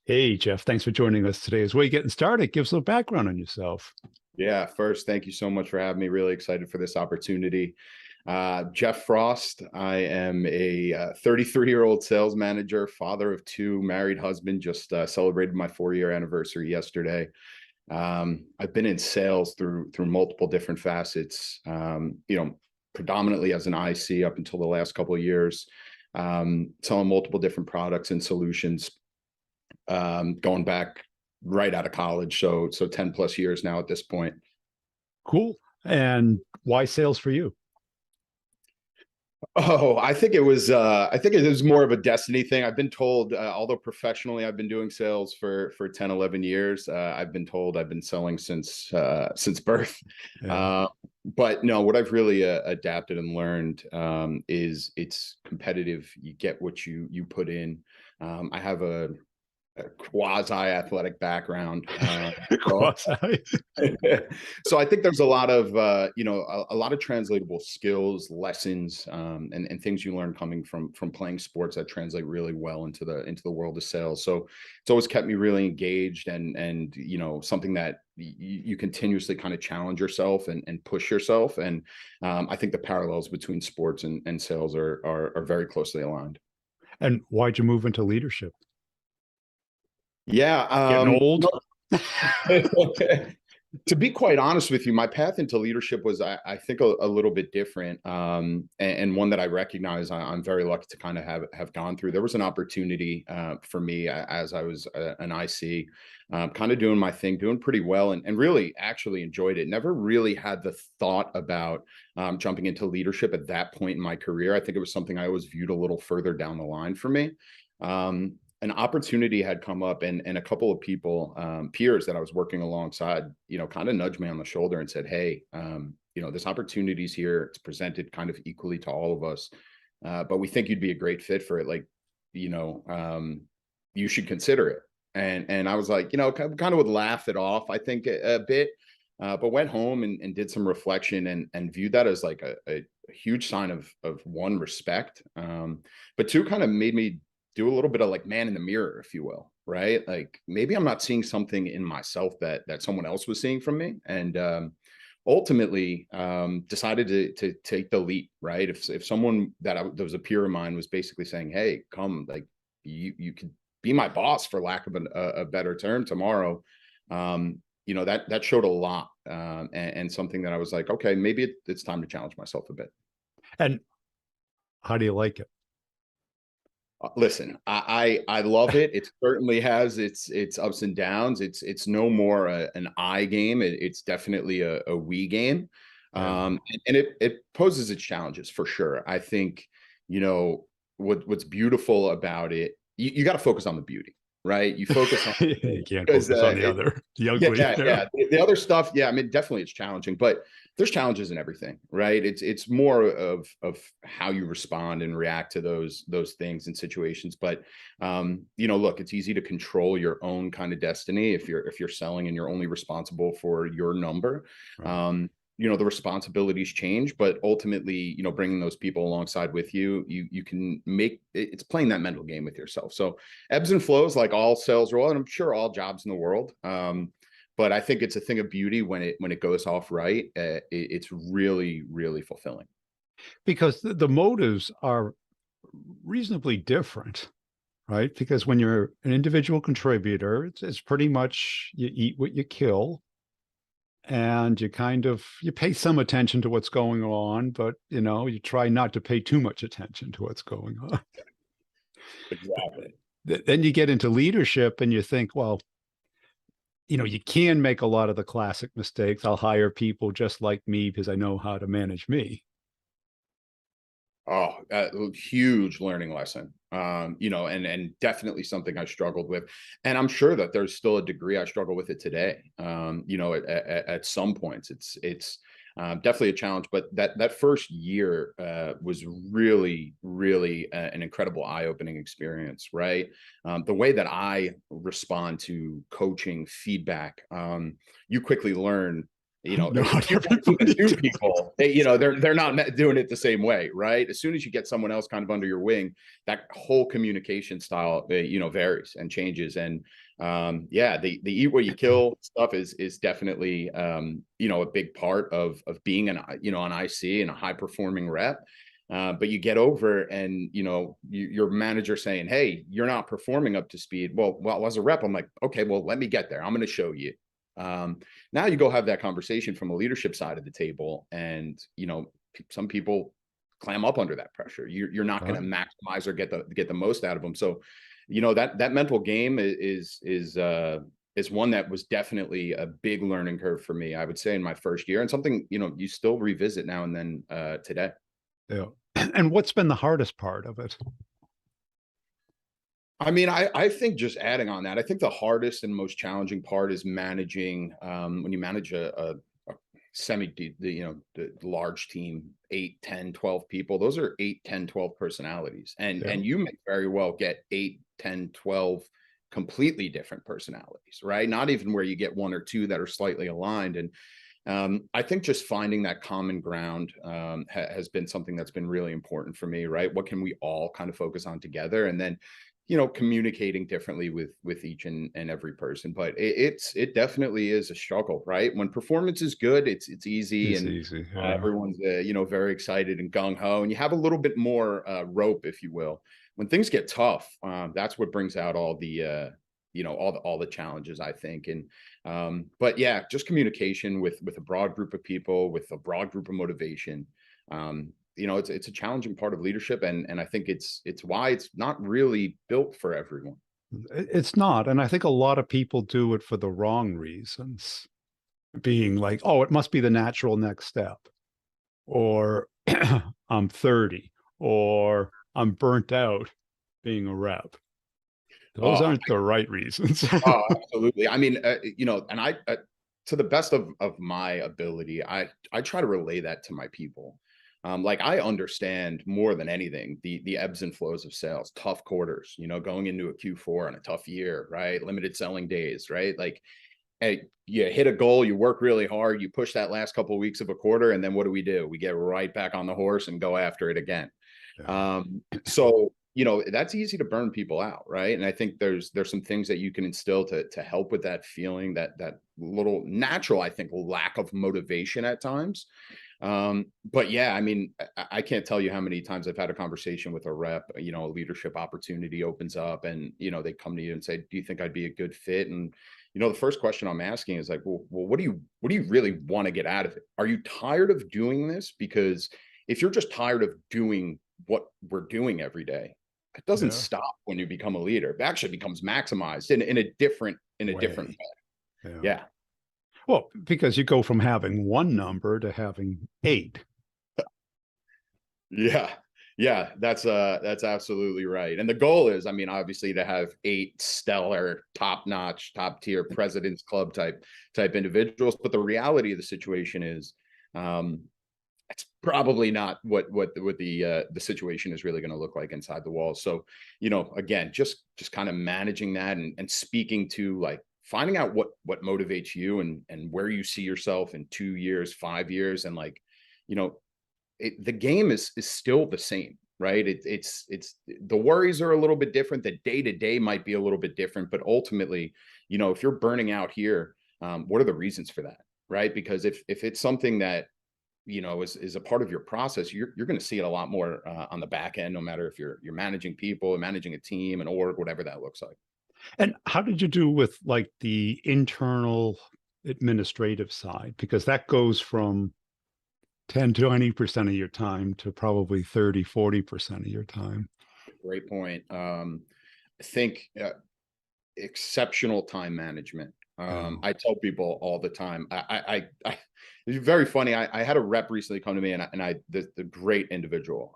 Hey, Jeff, thanks for joining us today. As we're getting started, give us a little background on yourself. Yeah, first, thank you so much for having me. Really excited for this opportunity. Jeff Frost. I am a 33-year-old sales manager, father of two, married husband. Just celebrated my 4-year anniversary yesterday. I've been in sales through multiple different facets. Predominantly as an IC up until the last couple of years, selling multiple different products and solutions, going back right out of college. So 10 plus years now at this point. Cool. And why sales for you? Oh, I think it was more of a destiny thing. I've been told, although professionally I've been doing sales for 10, 11 years, I've been told I've been selling since birth. Yeah. Uh, but no, what I've really adapted and learned is it's competitive. You get what you put in. I have a quasi athletic background. So Quasi. so I think there's a lot of a lot of translatable skills, lessons, and things you learn coming from playing sports that translate really well into the world of sales. So it's always kept me really engaged, and something that you continuously kind of challenge yourself and push yourself. And I think the parallels between sports and sales are very closely aligned. And why'd you move into leadership? Yeah. Getting old? To be quite honest with you, my path into leadership was, I think, a little bit different, and one that I recognize I'm very lucky to kind of have gone through. There was an opportunity for me as I was an IC, kind of doing my thing, doing pretty well, and really actually enjoyed it. Never really had the thought about jumping into leadership at that point in my career. I think it was something I always viewed a little further down the line for me. An opportunity had come up, and a couple of people, peers that I was working alongside, kind of nudged me on the shoulder and said, hey, this opportunity's here. It's presented kind of equally to all of us, but we think you'd be a great fit for it. Like, you know you should consider it. And I was like, kind of would laugh it off, I think, a bit, but went home and did some reflection, and viewed that as like a huge sign of one, respect, but two, kind of made me do a little bit of like man in the mirror, if you will, right? Like, maybe I'm not seeing something in myself that someone else was seeing from me. And ultimately, decided to take the leap, right? If someone that was a peer of mine was basically saying, hey, come, like, you could be my boss, for lack of a better term, tomorrow, that showed a lot, and something that I was like, okay, maybe it's time to challenge myself a bit. And how do you like it? Listen, I love it. It certainly has its ups and downs. It's no more an I game. It's definitely a we game, Yeah. and it poses its challenges for sure. I think, what's beautiful about it. You got to focus on the beauty, right? You focus on, You can't because focus on the other, the yeah, ugly. yeah, Yeah. yeah. The other stuff, yeah, I mean, definitely it's challenging, but there's challenges in everything, right? It's more of how you respond and react to those things and situations. But look, it's easy to control your own kind of destiny if you're selling and you're only responsible for your number. Right. The responsibilities change, but ultimately, bringing those people alongside with you can make it's playing that mental game with yourself. So ebbs and flows, like all sales role, and I'm sure all jobs in the world. But I think it's a thing of beauty when it goes off right. It's really, really fulfilling. Because the motives are reasonably different, right? Because when you're an individual contributor, it's pretty much you eat what you kill, and you pay some attention to what's going on, but you try not to pay too much attention to what's going on. But Exactly. then you get into leadership and you think, well, you can make a lot of the classic mistakes. I'll hire people just like me because I know how to manage me. Oh, huge learning lesson. And definitely something I struggled with, and I'm sure that there's still a degree I struggle with it today. At some points, it's definitely a challenge. But that first year was really, really an incredible eye-opening experience, right? The way that I respond to coaching feedback, you quickly learn. If Not you're working everybody with two does. people, they're not doing it the same way, right? As soon as you get someone else kind of under your wing, that whole communication style, varies and changes. And yeah, the eat what you kill stuff is definitely a big part of being an IC and a high performing rep. But you get over and your manager saying, hey, you're not performing up to speed. Well, as a rep, I'm like, okay, well, let me get there. I'm going to show you. Now you go have that conversation from a leadership side of the table, and some people clam up under that pressure. You're not going to maximize or get the most out of them. So that mental game is one that was definitely a big learning curve for me, I would say, in my first year, and something you still revisit now and then today. Yeah. And what's been the hardest part of it? I mean, I think just adding on that, I think the hardest and most challenging part is managing when you manage a the large team, 8, 10, 12 people. Those are 8, 10, 12 personalities. And you may very well get 8, 10, 12 completely different personalities, right? Not even where you get 1 or 2 that are slightly aligned. And I think just finding that common ground has been something that's been really important for me, right? What can we all kind of focus on together? And then communicating differently with each and every person. But it definitely is a struggle, right? When performance is good, it's easy, It's and easy. everyone's very excited and gung-ho, and you have a little bit more rope, if you will. When things get tough, that's what brings out all the all the challenges, I think. And but yeah, just communication with a broad group of people, with a broad group of motivation. It's a challenging part of leadership, and I think it's why it's not really built for everyone. It's not. And I think a lot of people do it for the wrong reasons, being like, oh, it must be the natural next step, or I'm 30, or I'm burnt out being a rep. Those Oh, aren't the right reasons. absolutely. I mean, and to the best of my ability, I try to relay that to my people. Like, I understand more than anything the ebbs and flows of sales, tough quarters, going into a Q4 on a tough year, right? Limited selling days, right? Like, hey, you hit a goal, you work really hard, you push that last couple of weeks of a quarter, and then what do? We get right back on the horse and go after it again. Yeah. So that's easy to burn people out, right? And I think there's some things that you can instill to help with that feeling, that little natural, I think, lack of motivation at times. But yeah, I mean, I can't tell you how many times I've had a conversation with a rep, a leadership opportunity opens up, and they come to you and say, do you think I'd be a good fit? And the first question I'm asking is like, well, what do you really want to get out of it? Are you tired of doing this? Because if you're just tired of doing what we're doing every day, it doesn't Yeah. stop when you become a leader. It actually becomes maximized in a different Way. way. Yeah. Yeah. Well, because you go from having one number to having 8. Yeah. Yeah, that's absolutely right. And the goal is, I mean, obviously, to have 8 stellar, top-notch, top-tier President's Club type individuals. But the reality of the situation is, it's probably not what the situation is really going to look like inside the walls. So, again, just kind of managing that, and speaking to, like, finding out what motivates you, and where you see yourself in 2 years, 5 years. And, like, the game is still the same, right? It's the worries are a little bit different. The day to day might be a little bit different, but ultimately, if you're burning out here, what are the reasons for that, right? Because if it's something that is a part of your process, you're going to see it a lot more on the back end, no matter if you're managing people or managing a team, an org, whatever that looks like. And how did you do with like the internal administrative side? Because that goes from 10 to 20% of your time to probably 30, 40% of your time. Great point. I think exceptional time management. Yeah. I tell people all the time. It's very funny. I had a rep recently come to me, and the great individual,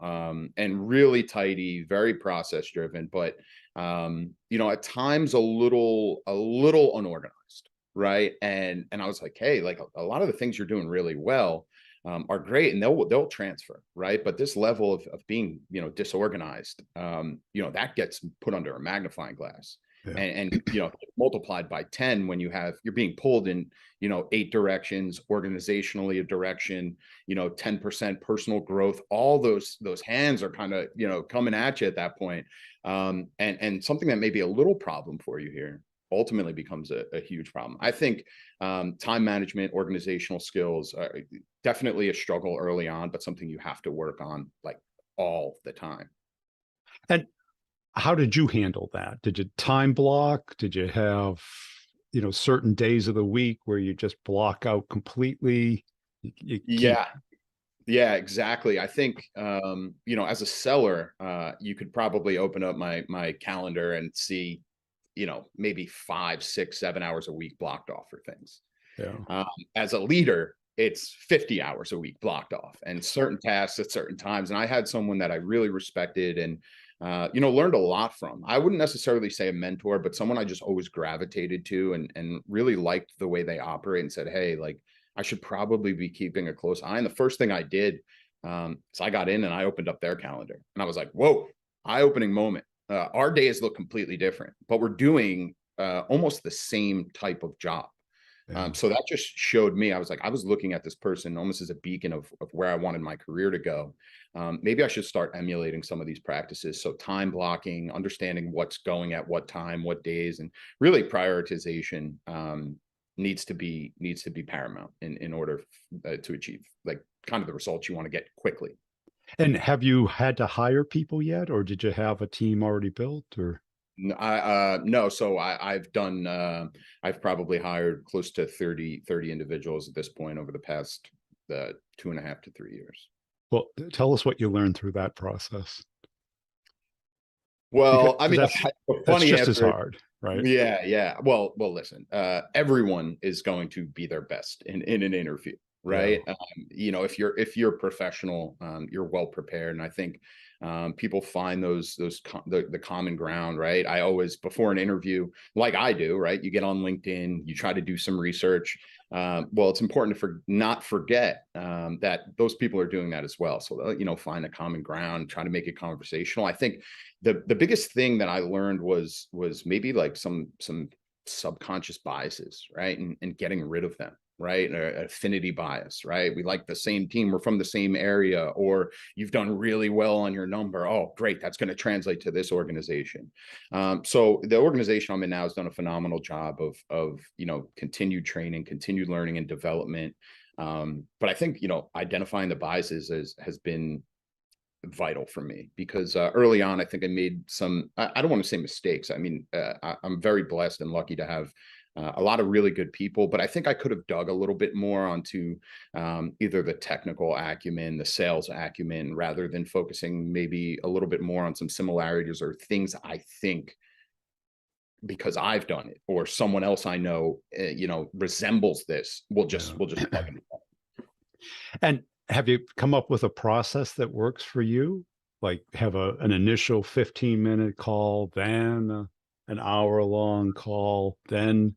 and really tidy, very process driven, but at times a little unorganized, right? And I was like, hey, like, a lot of the things you're doing really well are great, and they'll transfer, right? But this level of being disorganized, that gets put under a magnifying glass. Yeah. and multiplied by 10 when you're being pulled in 8 directions, organizationally a direction, 10% personal growth, all those hands are kind of coming at you at that point. And something that may be a little problem for you here ultimately becomes a huge problem. I think time management, organizational skills are definitely a struggle early on, but something you have to work on like all the time. And how did you handle that? Did you time block? Did you have, certain days of the week where you just block out completely? You keep, Yeah, yeah, exactly. I think as a seller, you could probably open up my calendar and see, maybe 5, 6, 7 hours a week blocked off for things. yeah. Um, as a leader, it's 50 hours a week blocked off and certain tasks at certain times. And I had someone that I really respected and, learned a lot from. I wouldn't necessarily say a mentor, but someone I just always gravitated to and really liked the way they operate and said, hey, like, I should probably be keeping a close eye. And the first thing I did, so I got in and I opened up their calendar and I was like, whoa, eye-opening moment. Our days look completely different, but we're doing almost the same type of job. Yeah. So that just showed me, I was looking at this person almost as a beacon of where I wanted my career to go. Maybe I should start emulating some of these practices. So time blocking, understanding what's going at what time, what days, and really prioritization needs to be paramount in order to achieve like kind of the results you want to get quickly. And have you had to hire people yet, or did you have a team already built? Or No, so I've done I've probably hired close to 30 individuals at this point over the past 2.5 to 3 years. well, tell us what you learned through that process, because Well, I mean, that's the that's funny just as answer, hard, right? yeah. Well, listen, everyone is going to be their best in an interview, Yeah. right? If you're professional, you're well prepared, and I think people find the common ground, right? I always before an interview, like I do, right? You get on LinkedIn, you try to do some research. Well, it's important to not forget that those people are doing that as well. So find a common ground, try to make it conversational. I think the biggest thing that I learned was maybe like some subconscious biases, right? And getting rid of them, right? Affinity bias, right? We like the same team, we're from the same area, or you've done really well on your number. Oh, great, that's going to translate to this organization. So the organization I'm in now has done a phenomenal job of continued training, continued learning and development. But I think identifying the biases has been vital for me because early on, I think I made some, I don't want to say mistakes. I mean, I'm very blessed and lucky to have a lot of really good people, but I think I could have dug a little bit more onto either the technical acumen, the sales acumen, rather than focusing maybe a little bit more on some similarities or things I think because I've done it or someone else I know, resembles this. We'll just plug it. And have you come up with a process that works for you? Like have an initial 15-minute call, then an hour-long call, then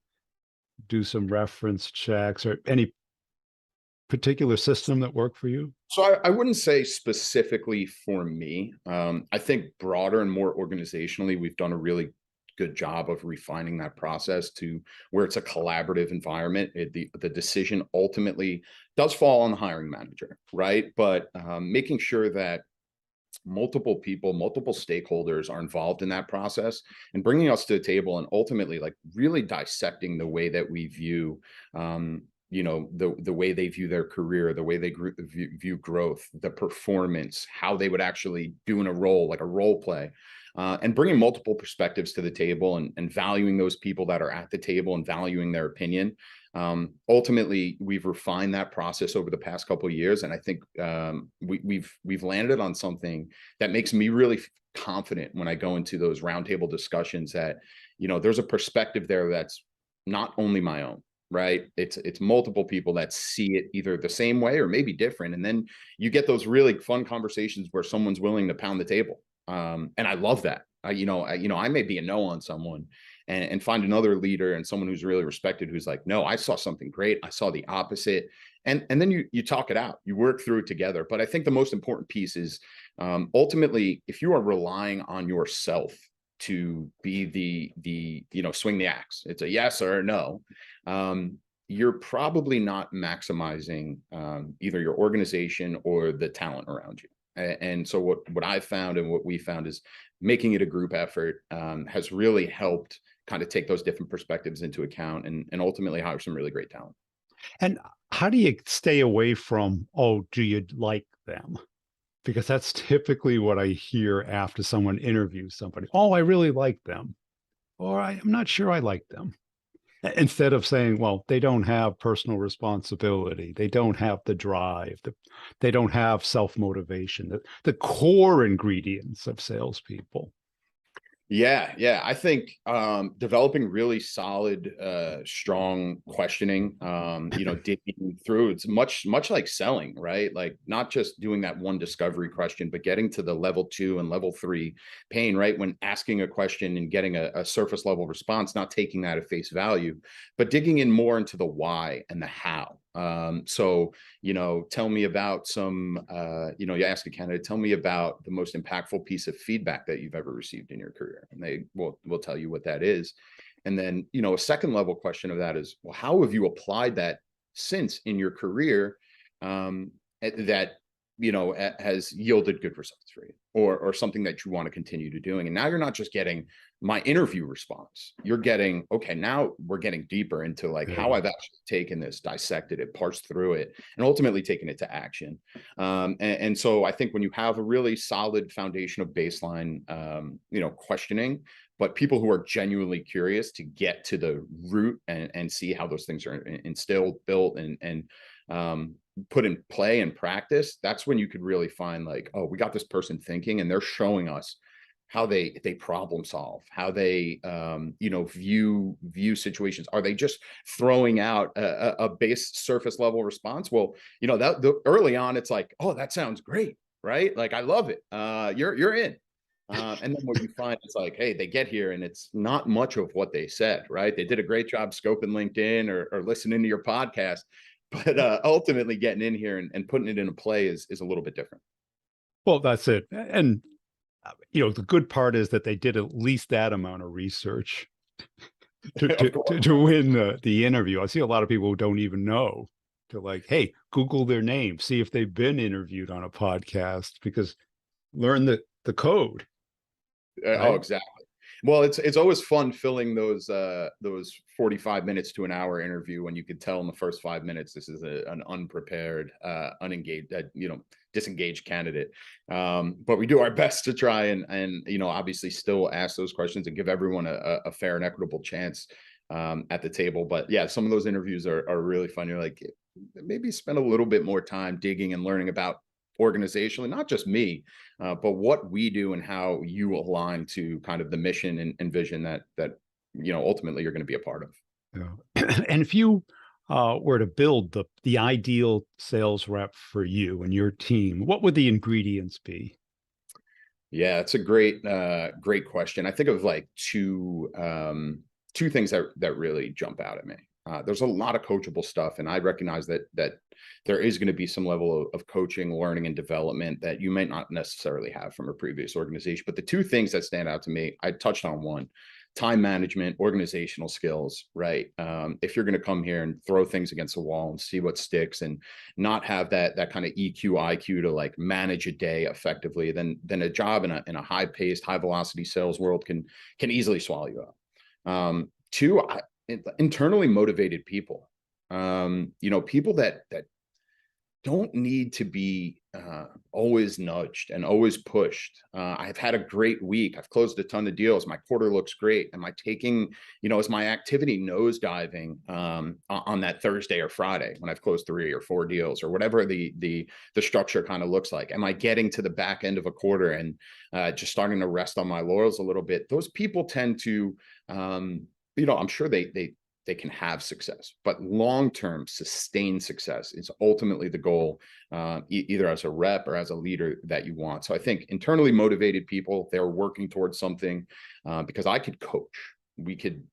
do some reference checks, or any particular system that worked for you? So I wouldn't say specifically for me. I think broader and more organizationally, we've done a really good job of refining that process to where it's a collaborative environment. The decision ultimately does fall on the hiring manager, right? But making sure that multiple people, multiple stakeholders are involved in that process and bringing us to the table and ultimately like really dissecting the way that we view the way they view their career, the way they view growth, the performance, how they would actually do in a role, like a role play, and bringing multiple perspectives to the table and valuing those people that are at the table and valuing their opinion. Ultimately, we've refined that process over the past couple of years, and I think we've landed on something that makes me really confident when I go into those roundtable discussions that there's a perspective there that's not only my own, right? It's multiple people that see it either the same way or maybe different, and then you get those really fun conversations where someone's willing to pound the table, and I love that. I may be a no on someone and find another leader and someone who's really respected who's like, no, I saw something great, I saw the opposite, and then you talk it out, you work through it together. But I think the most important piece is ultimately, if you are relying on yourself to be the swing the axe. It's a yes or a no. You're probably not maximizing either your organization or the talent around you. And so what I found and what we found is making it a group effort has really helped kind of take those different perspectives into account and ultimately hire some really great talent. And how do you stay away from, oh, do you like them? Because that's typically what I hear after someone interviews somebody. Oh, I really like them. Or I'm not sure I like them. Instead of saying, well, they don't have personal responsibility. They don't have the drive. They don't have self-motivation, the core ingredients of salespeople. Yeah. I think developing really solid, strong questioning, digging through, it's much like selling, right? Like not just doing that one discovery question, but getting to the level 2 and level 3 pain, right? When asking a question and getting a surface level response, not taking that at face value, but digging in more into the why and the how. So, tell me about some, you ask a candidate, tell me about the most impactful piece of feedback that you've ever received in your career. And they will tell you what that is. And then, a second level question of that is, well, how have you applied that since in your career that, has yielded good results for you or something that you want to continue to doing. And now you're not just getting my interview response. You're getting, okay, now we're getting deeper into like how Yeah. I've actually taken this, dissected it, parsed through it, and ultimately taken it to action. And so I think when you have a really solid foundation of baseline, questioning, but people who are genuinely curious to get to the root and see how those things are instilled, built, and put in play and practice, that's when you could really find like, oh, we got this person thinking and they're showing us how they problem solve, how they view situations. Are they just throwing out a base surface level response? Well, early on it's like, oh, that sounds great, right? Like I love it. You're in. And then what you find is like, hey, they get here and it's not much of what they said, right? They did a great job scoping LinkedIn or listening to your podcast, but ultimately getting in here and putting it into play is a little bit different. Well, that's it. And the good part is that they did at least that amount of research to win the interview. I see a lot of people who don't even know to like, hey, Google their name, see if they've been interviewed on a podcast, because learn the code. Oh, Right? exactly. Well, it's always fun filling those 45 minutes to an hour interview when you could tell in the first 5 minutes this is an unprepared, unengaged, disengaged candidate. But we do our best to try and obviously still ask those questions and give everyone a fair and equitable chance at the table. But yeah, some of those interviews are really fun. You're like, maybe spend a little bit more time digging and learning about organizationally, not just me, but what we do and how you align to kind of the mission and vision that ultimately you're going to be a part of. Yeah. And if you were to build the ideal sales rep for you and your team, what would the ingredients be? Yeah, it's a great question. I think of like two things that really jump out at me. There's a lot of coachable stuff, and I recognize that there is going to be some level of coaching, learning, and development that you might not necessarily have from a previous organization. But the two things that stand out to me, I touched on one: time management, organizational skills. Right? If you're going to come here and throw things against the wall and see what sticks, and not have that kind of EQ, IQ to like manage a day effectively, then a job in a high paced, high velocity sales world can easily swallow you up. Two, internally motivated people. People that don't need to be always nudged and always pushed. I've had a great week. I've closed a ton of deals. My quarter looks great. Am I taking, is my activity nosediving on that Thursday or Friday when I've closed 3 or 4 deals or whatever the structure kind of looks like? Am I getting to the back end of a quarter and just starting to rest on my laurels a little bit? Those people tend to, I'm sure they can have success, but long-term sustained success is ultimately the goal, either as a rep or as a leader that you want. So I think internally motivated people, they're working towards something, because I could coach. We could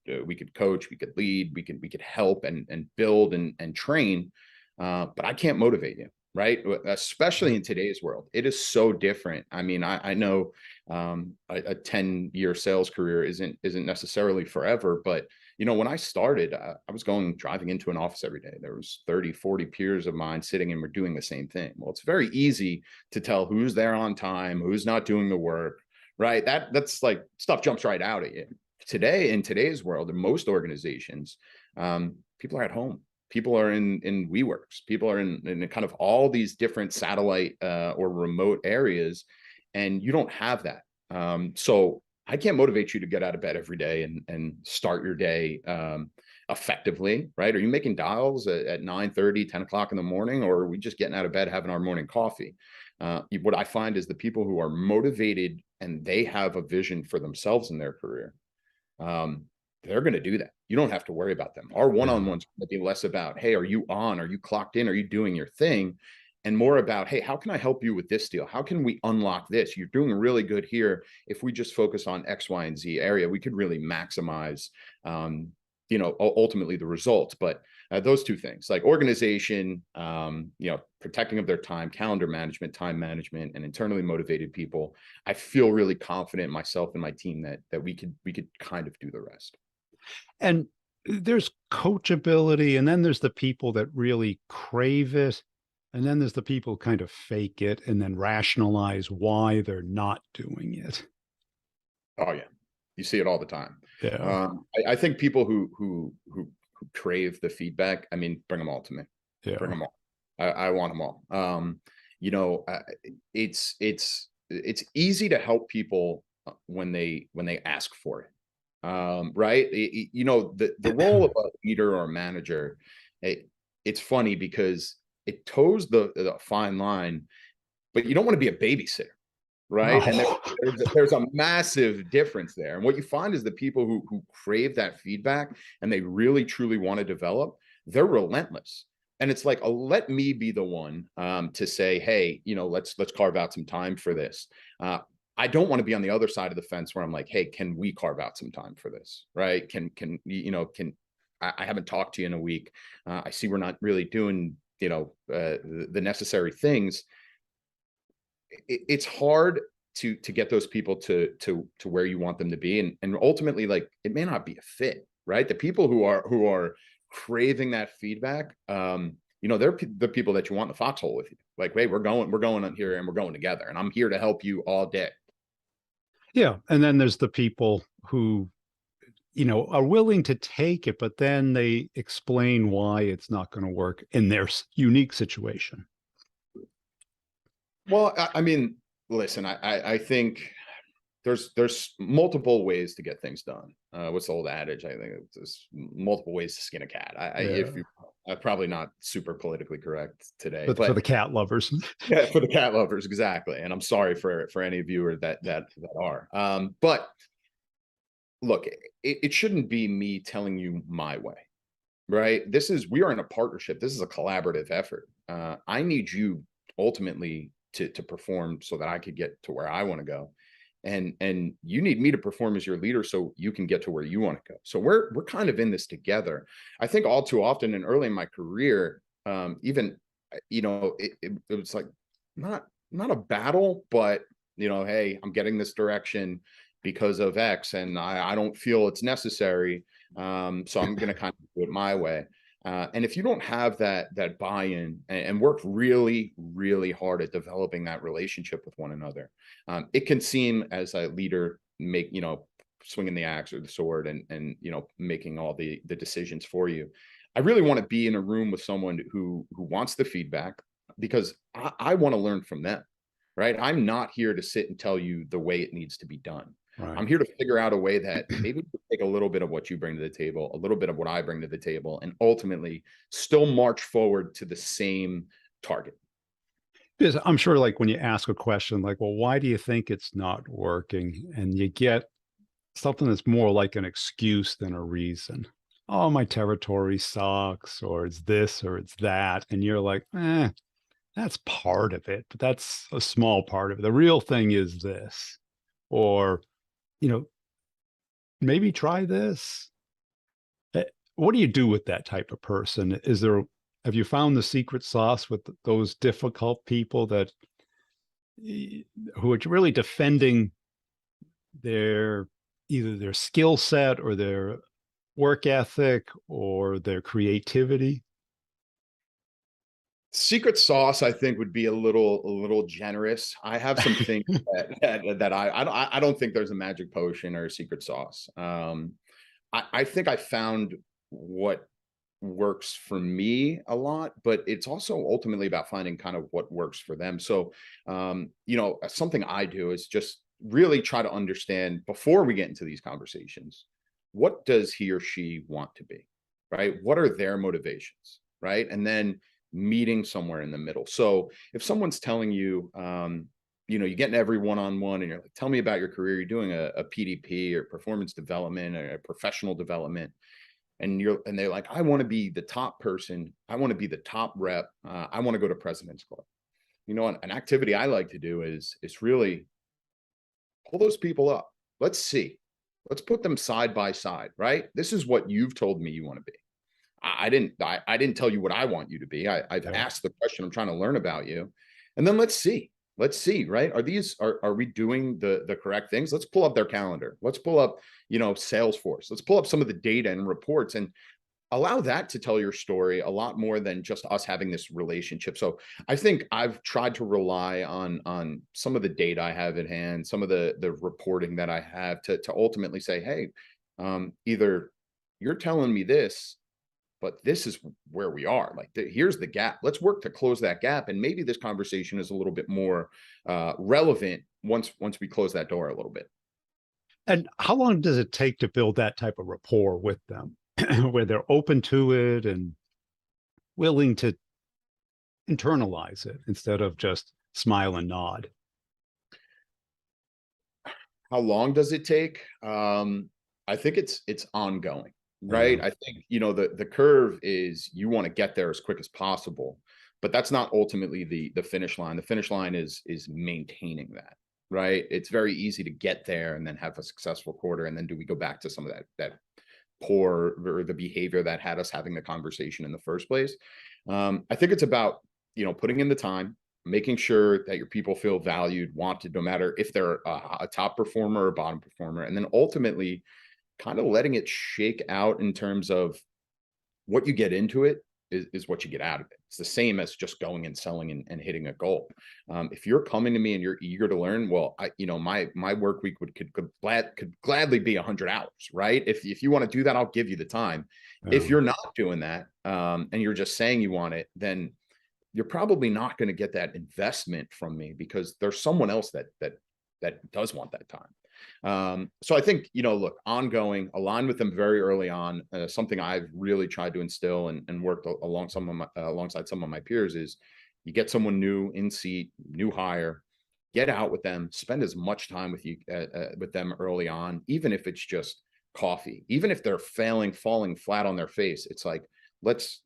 coach, we could lead, we could help and build and train, but I can't motivate you. Right. Especially in today's world. It is so different. I mean, I know A 10-year sales career isn't necessarily forever, but when I started, I was driving into an office every day. There was 30, 40 peers of mine sitting and we're doing the same thing. Well, it's very easy to tell who's there on time, who's not doing the work, right? That's like stuff jumps right out at you. Today, in today's world, in most organizations, people are at home. People are in WeWorks. People are in kind of all these different satellite or remote areas, and you don't have that. So I can't motivate you to get out of bed every day and start your day effectively, right? Are you making dials at 9:30, 10 o'clock in the morning, or are we just getting out of bed, having our morning coffee? What I find is the people who are motivated and they have a vision for themselves in their career, they're going to do that. You don't have to worry about them. Our one-on-ones going to be less about, hey, are you on? Are you clocked in? Are you doing your thing? And more about, hey, how can I help you with this deal? How can we unlock this? You're doing really good here. If we just focus on X, Y, and Z area, we could really maximize, ultimately the results. But those two things, like organization, protecting of their time, calendar management, time management, and internally motivated people, I feel really confident in myself and my team that we could kind of do the rest. And there's coachability, and then there's the people that really crave it. And then there's the people who kind of fake it and then rationalize why they're not doing it. Oh yeah, you see it all the time. Yeah. I think people who crave the feedback, I mean, bring them all to me. Yeah. Bring them all. I want them all. It's easy to help people when they ask for it. Right? The role of a leader or a manager, it's funny because it toes the fine line, but you don't want to be a babysitter, right? And No. there's a massive difference there. And what you find is the people who crave that feedback and they really truly want to develop, they're relentless. And it's like, let me be the one to say, hey, let's carve out some time for this. I don't want to be on the other side of the fence where I'm like, hey, can we carve out some time for this? Right? I haven't talked to you in a week. I see we're not really doing, the necessary things. It's hard to get those people to where you want them to be. And ultimately, like, it may not be a fit, right? The people who are craving that feedback, they're the people that you want in the foxhole with you. Like, hey, we're going on here and we're going together, and I'm here to help you all day. Yeah. And then there's the people who, are willing to take it, but then they explain why it's not going to work in their unique situation. Well, I mean, listen, I think there's multiple ways to get things done. What's the old adage? I think there's multiple ways to skin a cat. I'm probably not super politically correct today, But for the cat lovers. yeah, for the cat lovers, exactly. And I'm sorry for any viewer that are. But look, it shouldn't be me telling you my way, right? We are in a partnership. This is a collaborative effort. I need you ultimately to perform so that I could get to where I want to go. And you need me to perform as your leader so you can get to where you want to go. So we're kind of in this together. I think all too often and early in my career, even, it was like not a battle, but hey, I'm getting this direction because of X, and I don't feel it's necessary. So I'm going to kind of do it my way. And if you don't have that buy-in and work really, really hard at developing that relationship with one another, it can seem as a leader swinging the axe or the sword and making all the decisions for you. I really want to be in a room with someone who wants the feedback, because I want to learn from them, right? I'm not here to sit and tell you the way it needs to be done. Right. I'm here to figure out a way that maybe we take a little bit of what you bring to the table, a little bit of what I bring to the table, and ultimately still march forward to the same target. Because I'm sure, like, when you ask a question like, well, why do you think it's not working? And you get something that's more like an excuse than a reason. Oh, my territory sucks, or it's this, or it's that. And you're like, that's part of it, but that's a small part of it. The real thing is this. Or, maybe try this. What do you do with that type of person? Have you found the secret sauce with those difficult people who are really defending their either their skill set or their work ethic or their creativity? Secret sauce, I think, would be a little generous. I have some things that I don't think there's a magic potion or a secret sauce. I think I found what works for me a lot, but it's also ultimately about finding kind of what works for them. So, something I do is just really try to understand before we get into these conversations, what does he or she want to be, right? What are their motivations, right? And then meeting somewhere in the middle. So if someone's telling you, you're getting every one-on-one and you're like, tell me about your career, you're doing a PDP or performance development or a professional development, and they're like, I want to be the top person, I want to be the top rep, I want to go to President's Club. An activity I like to do is really pull those people up. Let's see. Let's put them side by side, right? This is what you've told me you want to be. I didn't tell you what I want you to be. I've Yeah. asked the question. I'm trying to learn about you. And then let's see. Let's see, right? Are we doing the correct things? Let's pull up their calendar. Let's pull up, Salesforce. Let's pull up some of the data and reports and allow that to tell your story a lot more than just us having this relationship. So I think I've tried to rely on some of the data I have at hand, some of the reporting that I have to ultimately say, hey, either you're telling me this, but this is where we are. Like, here's the gap. Let's work to close that gap, and maybe this conversation is a little bit more relevant once we close that door a little bit. And how long does it take to build that type of rapport with them, where they're open to it and willing to internalize it instead of just smile and nod? How long does it take? I think it's ongoing, Yeah. right? I think the curve is you want to get there as quick as possible, but that's not ultimately the finish line. The finish line is maintaining that, right? It's very easy to get there and then have a successful quarter, and then do we go back to some of that poor or the behavior that had us having the conversation in the first place? I think it's about putting in the time, making sure that your people feel valued, wanted, no matter if they're a top performer or a bottom performer, and then ultimately kind of letting it shake out in terms of what you get into it is what you get out of it. It's the same as just going and selling and hitting a goal. If you're coming to me and you're eager to learn, well, my work week could gladly be 100 hours, right? If you want to do that, I'll give you the time. If Yeah. you're not doing that, and you're just saying you want it, then you're probably not going to get that investment from me, because there's someone else that does want that time. So I think, look, ongoing, align with them very early on. Something I've really tried to instill and worked alongside some of my peers is, you get someone new in seat, new hire, get out with them, spend as much time with them early on, even if it's just coffee, even if they're falling flat on their face. It's like, let's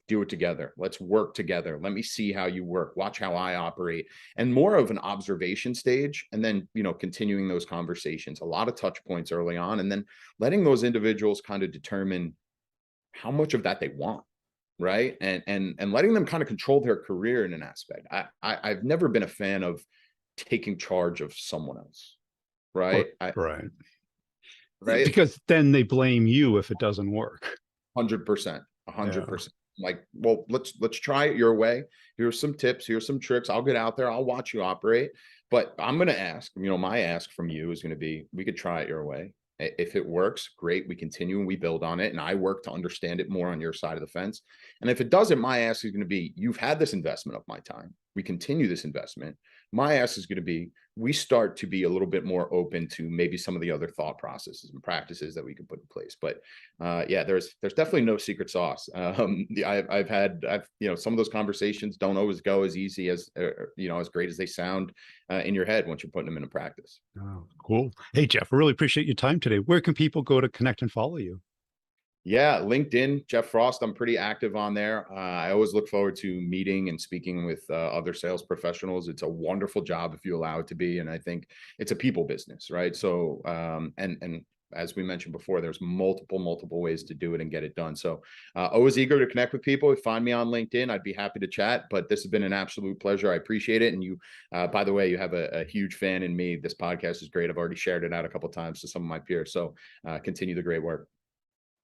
do it together. Let's work together. Let me see how you work. Watch how I operate, and more of an observation stage. And then, continuing those conversations, a lot of touch points early on, and then letting those individuals kind of determine how much of that they want. Right. And letting them kind of control their career in an aspect. I've never been a fan of taking charge of someone else. Right. Right. Right. Because then they blame you if it doesn't work. 100%, Yeah. 100%. Like, well, let's try it your way. Here's some tips. Here's some tricks. I'll get out there. I'll watch you operate. But I'm going to ask, my ask from you is going to be, we could try it your way. If it works, great. We continue and we build on it. And I work to understand it more on your side of the fence. And if it doesn't, my ask is going to be, you've had this investment of my time. We continue this investment. My ask is going to be, we start to be a little bit more open to maybe some of the other thought processes and practices that we can put in place. But yeah, there's definitely no secret sauce. I've had some of those conversations don't always go as easy as as great as they sound in your head once you're putting them into practice. Oh, cool. Hey, Jeff, I really appreciate your time today. Where can people go to connect and follow you? Yeah, LinkedIn, Jeff Frost. I'm pretty active on there. I always look forward to meeting and speaking with other sales professionals. It's a wonderful job if you allow it to be, and I think it's a people business, right? So, and as we mentioned before, there's multiple ways to do it and get it done. So always eager to connect with people. Find me on LinkedIn. I'd be happy to chat, but this has been an absolute pleasure. I appreciate it. And you, by the way, you have a huge fan in me. This podcast is great. I've already shared it out a couple of times to some of my peers. So continue the great work.